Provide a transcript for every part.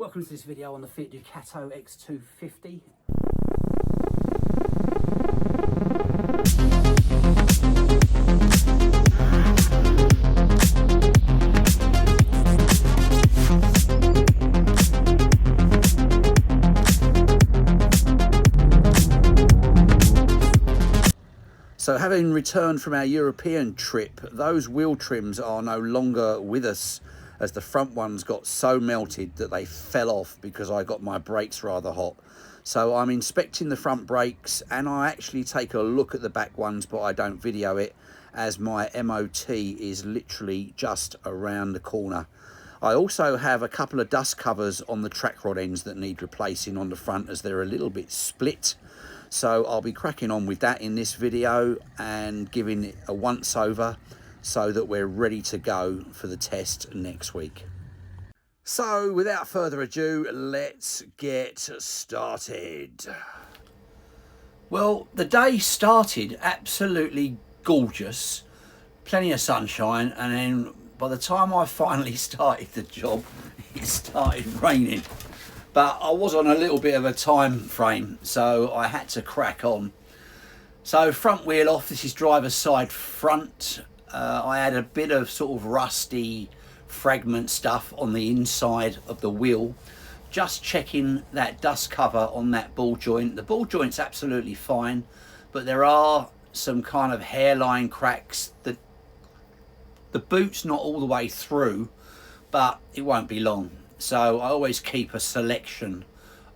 Welcome to this video on the Fiat Ducato X250. So having returned from our European trip, those wheel trims are no longer with us, as the front ones got so melted that they fell off because I got my brakes rather hot. So I'm inspecting the front brakes and I actually take a look at the back ones, but I don't video it as my MOT is literally just around the corner. I also have a couple of dust covers on the track rod ends that need replacing on the front, as they're a little bit split. So I'll be cracking on with that in this video and giving it a once over so that we're ready to go for the test next week. So without further ado, let's get started. Well, the day started absolutely gorgeous, plenty of sunshine, and then by the time I finally started the job, it started raining. But I was on a little bit of a time frame, so I had to crack on. So front wheel off, this is driver's side front. I had a bit of sort of rusty fragment stuff on the inside of the wheel. Just checking that dust cover on that ball joint. The ball joint's absolutely fine, but there are some kind of hairline cracks. The boot's not all the way through, but it won't be long. So I always keep a selection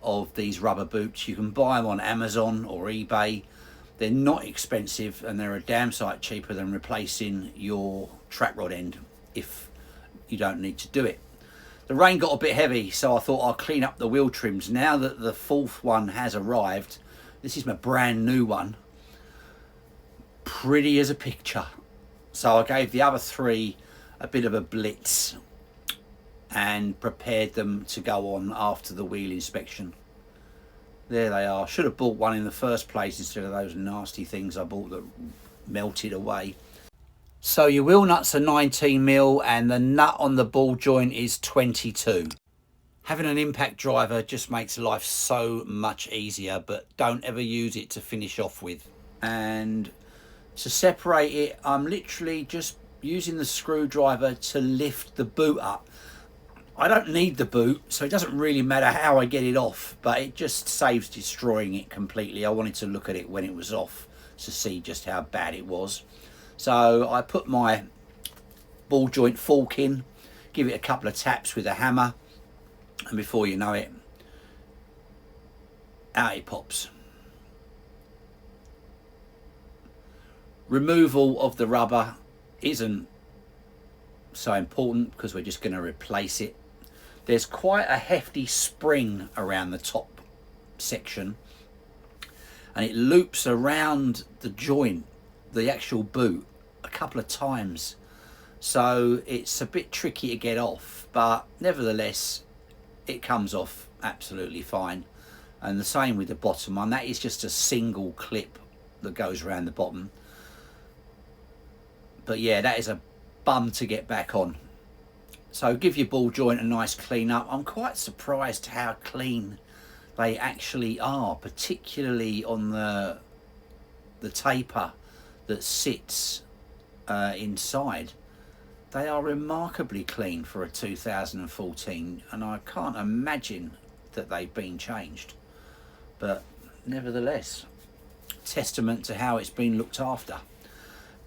of these rubber boots. You can buy them on Amazon or eBay. They're not expensive and they're a damn sight cheaper than replacing your track rod end if you don't need to do it. The rain got a bit heavy, so I thought I'll clean up the wheel trims. Now that the fourth one has arrived, this is my brand new one, pretty as a picture. So I gave the other three a bit of a blitz and prepared them to go on after the wheel inspection. There they are. Should have bought one in the first place instead of those nasty things I bought that melted away. So your wheel nuts are 19mm and the nut on the ball joint is 22. Having an impact driver just makes life so much easier, but don't ever use it to finish off with. And to separate it, I'm literally just using the screwdriver to lift the boot up. I don't need the boot, so it doesn't really matter how I get it off, but it just saves destroying it completely. I wanted to look at it when it was off to see just how bad it was. So I put my ball joint fork in, give it a couple of taps with a hammer, and before you know it, out it pops. Removal of the rubber isn't so important because we're just going to replace it. There's quite a hefty spring around the top section and it loops around the joint, the actual boot, a couple of times, so it's a bit tricky to get off, but nevertheless it comes off absolutely fine. And the same with the bottom one. That is just a single clip that goes around the bottom, but yeah, that is a bum to get back on. So give your ball joint a nice clean up. I'm quite surprised how clean they actually are, particularly on the taper that sits inside. They are remarkably clean for a 2014, and I can't imagine that they've been changed, but nevertheless, testament to how it's been looked after.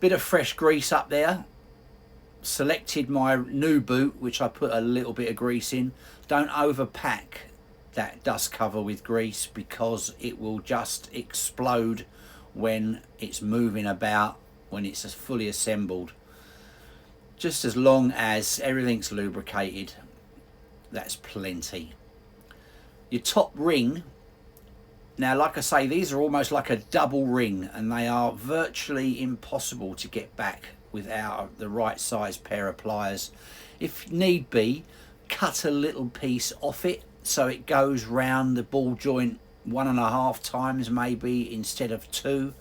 Bit of fresh grease up there. Selected my new boot, which I put a little bit of grease in. Don't overpack that dust cover with grease because it will just explode when it's moving about, when it's fully assembled. Just as long as everything's lubricated, that's plenty. Your top ring, now like I say, these are almost like a double ring and they are virtually impossible to get back without the right size pair of pliers. If need be, cut a little piece off it so it goes round the ball joint 1.5 times maybe instead of 2.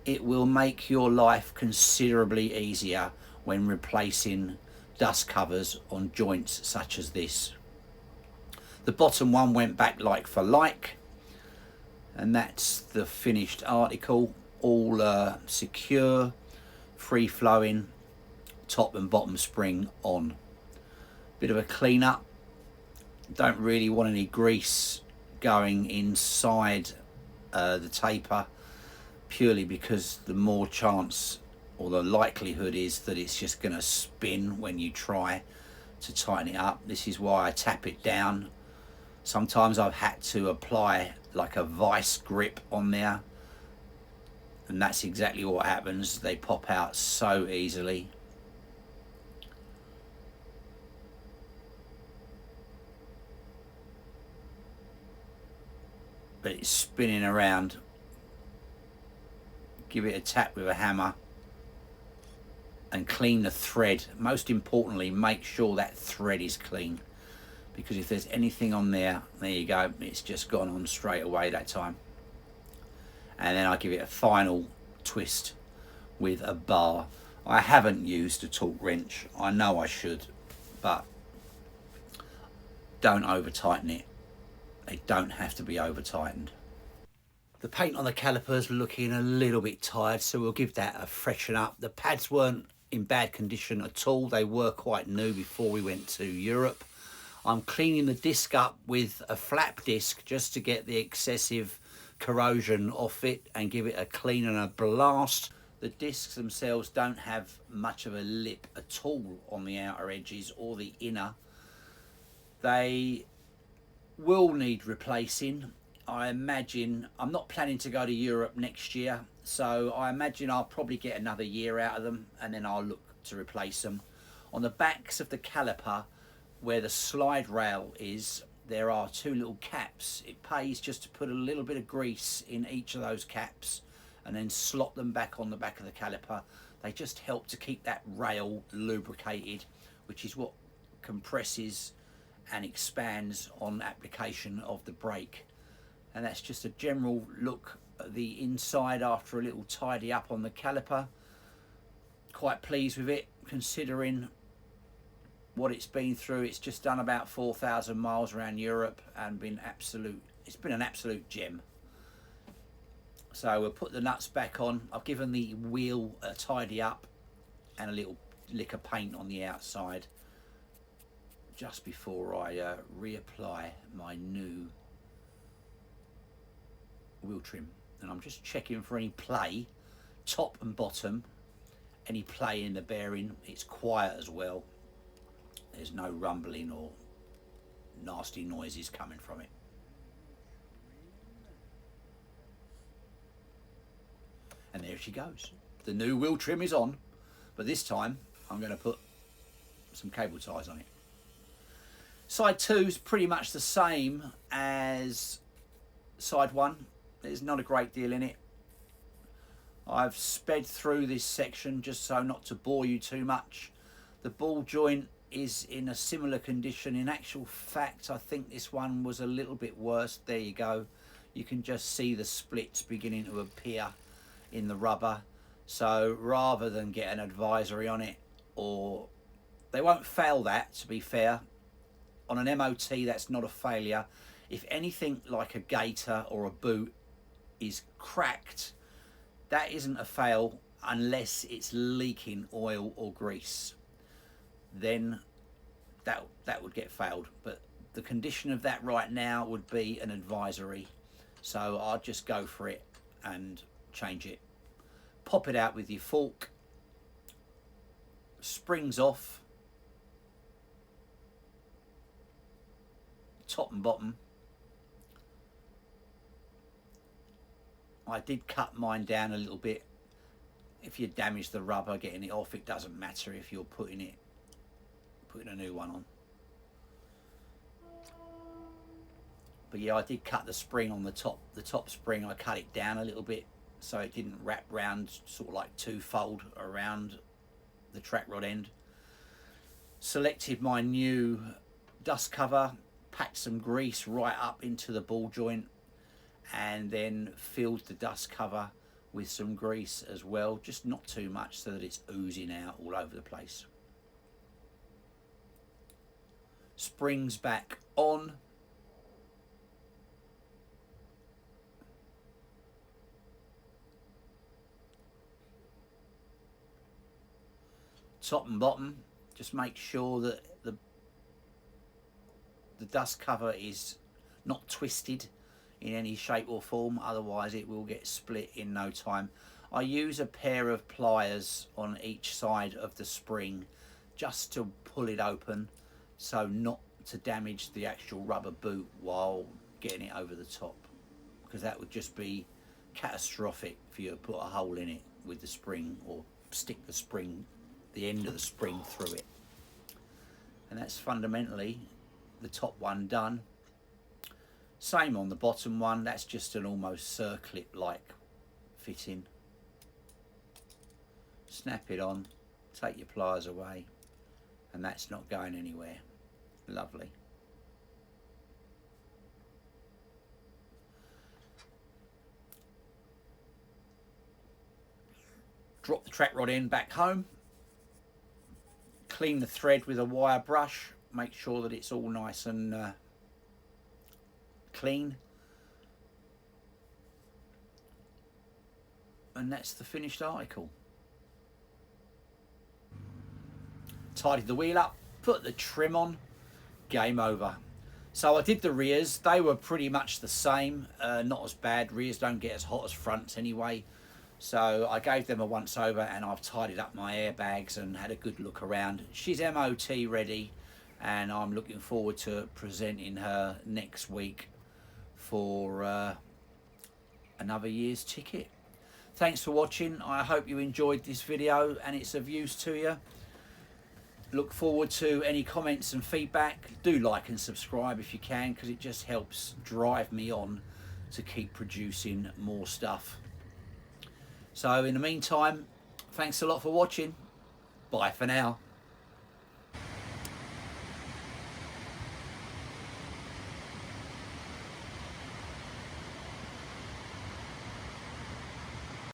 It will make your life considerably easier when replacing dust covers on joints such as this. The bottom one went back like for like, and that's the finished article, all secure, free flowing, top and bottom spring on. Bit of a clean up. Don't really want any grease going inside the taper, purely because the more chance or the likelihood is that it's just going to spin when you try to tighten it up. This is why I tap it down. Sometimes I've had to apply like a vice grip on there, and that's exactly what happens. They pop out so easily. But it's spinning around. Give it a tap with a hammer and clean the thread. Most importantly, make sure that thread is clean, because if there's anything on there, there you go, it's just gone on straight away that time. And then I give it a final twist with a bar. I haven't used a torque wrench. I know I should, but don't over tighten it. They don't have to be over tightened. The paint on the calipers looking a little bit tired, so we'll give that a freshen up. The pads weren't in bad condition at all. They were quite new before we went to Europe. I'm cleaning the disc up with a flap disc just to get the excessive corrosion off it and give it a clean and a blast. The discs themselves don't have much of a lip at all on the outer edges or the inner. They will need replacing. I imagine, I'm not planning to go to Europe next year, so I imagine I'll probably get another year out of them and then I'll look to replace them. On the backs of the caliper, where the slide rail is, there are two little caps. It pays just to put a little bit of grease in each of those caps and then slot them back on the back of the caliper. They just help to keep that rail lubricated, which is what compresses and expands on application of the brake. And that's just a general look at the inside after a little tidy up on the caliper. Quite pleased with it, considering what it's been through. It's just done about 4,000 miles around Europe and it's been an absolute gem. So we'll put the nuts back on. I've given the wheel a tidy up and a little lick of paint on the outside just before I reapply my new wheel trim. And I'm just checking for any play, top and bottom, any play in the bearing. It's quiet as well. There's no rumbling or nasty noises coming from it. And there she goes. The new wheel trim is on, but this time I'm going to put some cable ties on it. Side 2 is pretty much the same as side 1. There's not a great deal in it. I've sped through this section just so not to bore you too much. The ball joint is in a similar condition. In actual fact, I think this one was a little bit worse. There you go. You can just see the splits beginning to appear in the rubber. So rather than get an advisory on it, or they won't fail that, to be fair. On an MOT, that's not a failure. If anything like a gaiter or a boot is cracked, that isn't a fail unless it's leaking oil or grease. Then that would get failed. But the condition of that right now would be an advisory. So I'll just go for it and change it. Pop it out with your fork. Springs off. Top and bottom. I did cut mine down a little bit. If you damage the rubber getting it off, it doesn't matter if you're putting a new one on. But yeah, I did cut the spring on the top spring. I cut it down a little bit so it didn't wrap round, sort of like two-fold around the track rod end. Selected my new dust cover, packed some grease right up into the ball joint, and then filled the dust cover with some grease as well, just not too much so that it's oozing out all over the place. Springs back on, top and bottom. Just make sure that the dust cover is not twisted in any shape or form, otherwise it will get split in no time. I use a pair of pliers on each side of the spring just to pull it open, so not to damage the actual rubber boot while getting it over the top, because that would just be catastrophic for you to put a hole in it with the spring, or stick the spring, the end of the spring through it. And that's fundamentally the top one done. Same on the bottom one, that's just an almost circlip like fitting. Snap it on, take your pliers away, and that's not going anywhere. Lovely. Drop the track rod in back home, clean the thread with a wire brush, make sure that it's all nice and clean, and that's the finished article. Tidied the wheel up, put the trim on, game over. So I did the rears, they were pretty much the same, not as bad. Rears don't get as hot as fronts anyway, so I gave them a once over, and I've tidied up my airbags and had a good look around. She's MOT ready, and I'm looking forward to presenting her next week for another year's ticket. Thanks for watching. I hope you enjoyed this video and it's of use to you. Look forward to any comments and feedback. Do like and subscribe if you can, because it just helps drive me on to keep producing more stuff. So in the meantime, thanks a lot for watching. Bye for now.